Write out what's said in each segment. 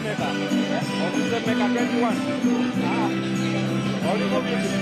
maker. Officer maker 21. Only go with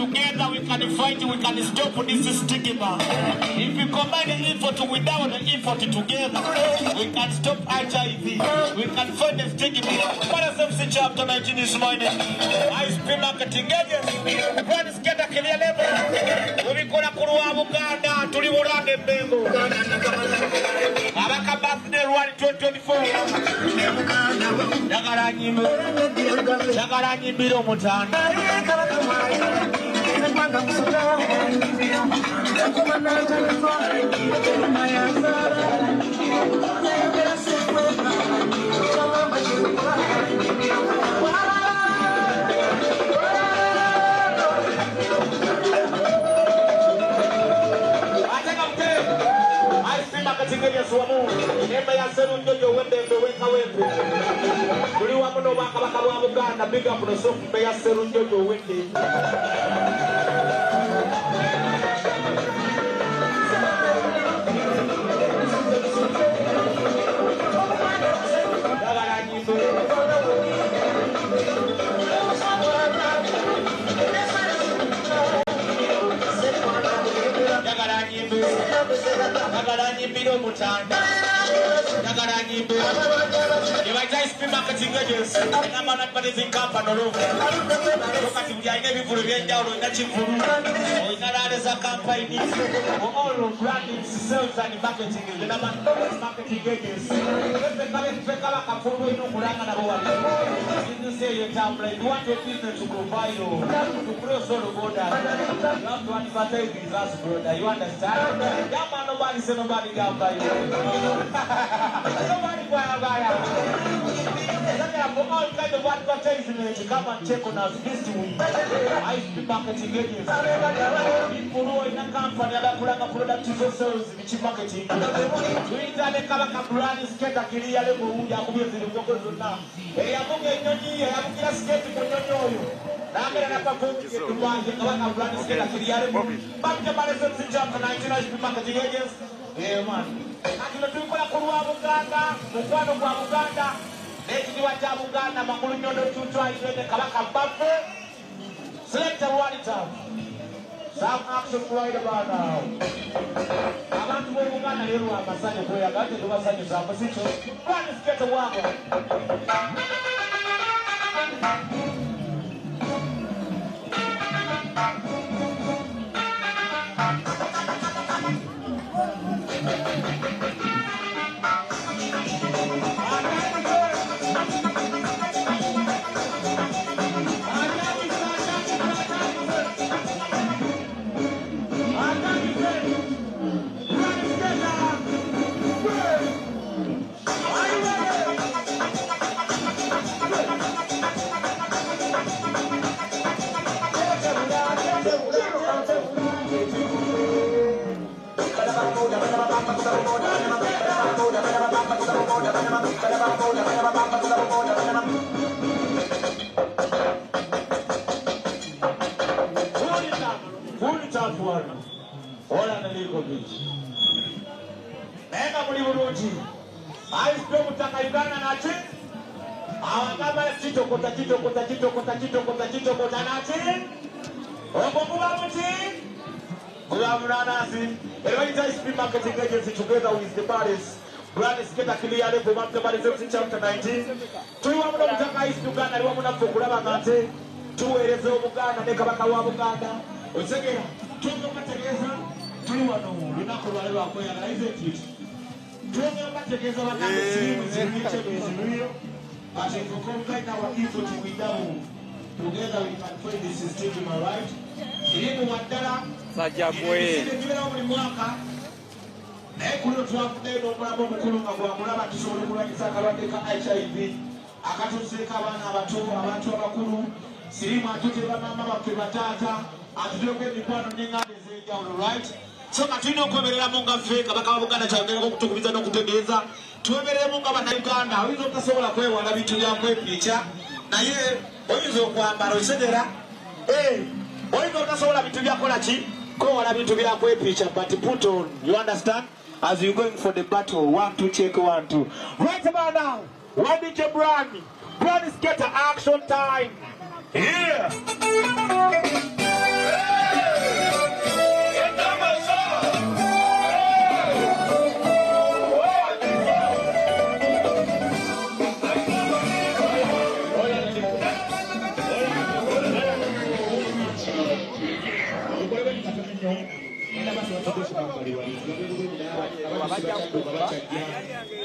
together we can fight, we can stop this stigma. If we combine the effort without the effort together, we can stop HIV, we can fight the stigma. What is MC chapter 19 this morning? I speak marketing agents. What is get a clear level? We gonna kurwa Buganda, tuliburande Bengo. Abaka birthday 2024. Jagara nyimiro mutanda. Katiganya suamu, nemba ya seru njojo wende weka wende. Kuli wa muno bakabaka wa Buganda, big up no so mbe ya seru njojo wende. Jagara nyimbira omutanda njagala nyimbira ebaita isp marketing agency number one advertising company olokati buli alina ebivulu ebyenjawulo olina kivulu olina laleza campaign all branding sales and marketing the number one marketing agency fekaba kafulu olina okulanga nabo wali business eyo entambula you want your business to go viral to cross all borders you have to advertise with us brother you understand yeah man nobody say nobody can buy you nobody buy for all kind of advertisement come and check on us this week I speak marketing agency people who in a company that kulanga product sales which marketing tuita ne kala kabrani sketa kilia lebo uja kubiezi zoko zona yabuge nyonyi yabukira sketi kunyonyo oyo nagera na perform tubanze kala kabrani sketa kilia lebo babja bale sales chapter 19 I speak marketing agency man akino tukola kulwa Buganda mukwano gwa Buganda ekitiwa kya Buganda makulu nyondo tutwa itwende kabaka baffe select one time some action right about now abantu bo Buganda lero amasanya kweyagate tubasanya zambo sicho kwani sikete wako marketing agency together with the Paris brand sketa clear level map the Paris chapter 19 tuliwa muno mutaka isi Uganda liwa muna fokulaba ngate tuwereze Obuganda ne kabaka wa Buganda osegera tuzo kategeza tuliwa no lunako lwale lwakoyagala isn't it tuzo kategeza bakande sirimu ziriche bizimiro but if you come right now effort with them together we can find this system right sirimu wadala sajagwe buli mwaka kuno twakudde n'omulabo omukulu nga bwakulaba tusobole okulwanyisa akalwadde ka HIV akatuseeka abaana abato abantu abakulu sirimu atute bamaama baffe bataata atuteeko emikwano n'enganda ez'enjawulo right so nga tulina okwemereramu nga ffe kabaka wa Buganda kyagerako okutukubiza n'okutegeeza twemereremu nga bannayuganda oyinza obutasobola kwewala bintu byakwepiica naye oyinza okwambala okitegera oyinza obutasobola bintu byakola ki kwewala bintu byakwepiica but put on you understand as you're going for the battle. 1 2 check 1 2 right about now one DJ brand is get action time here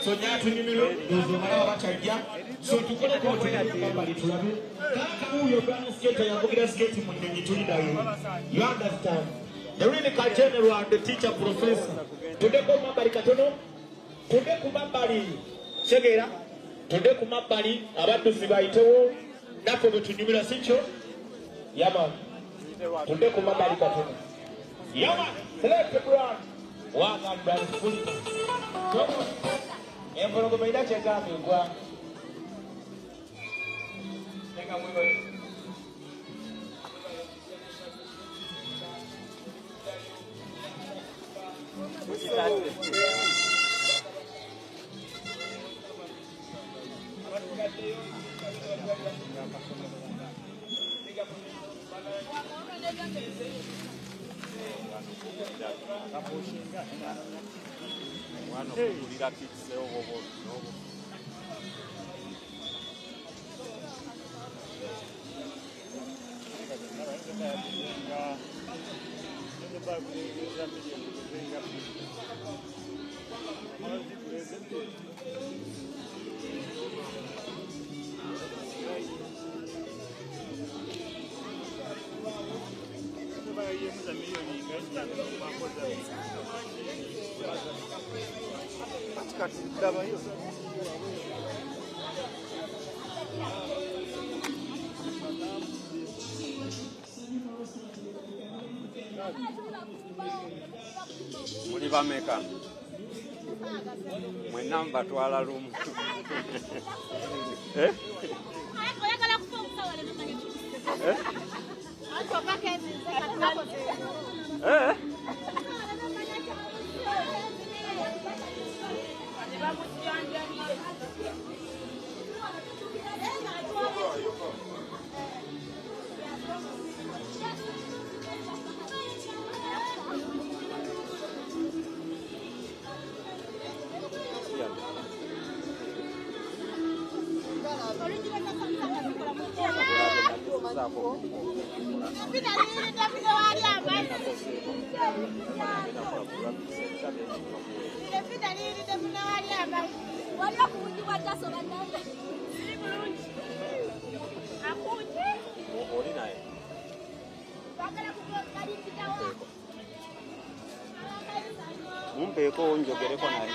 so nyatu nyimiro dozo mara wabachajja so tukole ko tukambali tulabe kaka huyo brand skate yavugira skate munyenyi tulidayo you understand the really general and the teacher professor tude ko mabali katono tude ku mabali segera tude ku mabali abantu sibaitewo nako betunyumira sicho yama tude ku mabali katono yama select brand wanga brand full Embologo baida cheka migwa. Tenga mwigo. Wano kugulira kitse obo. Muli bameka mwenna mbatwala lumu. Mumpeko njogereko naye.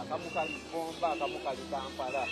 Akamukali bomba, akamukali Kampala.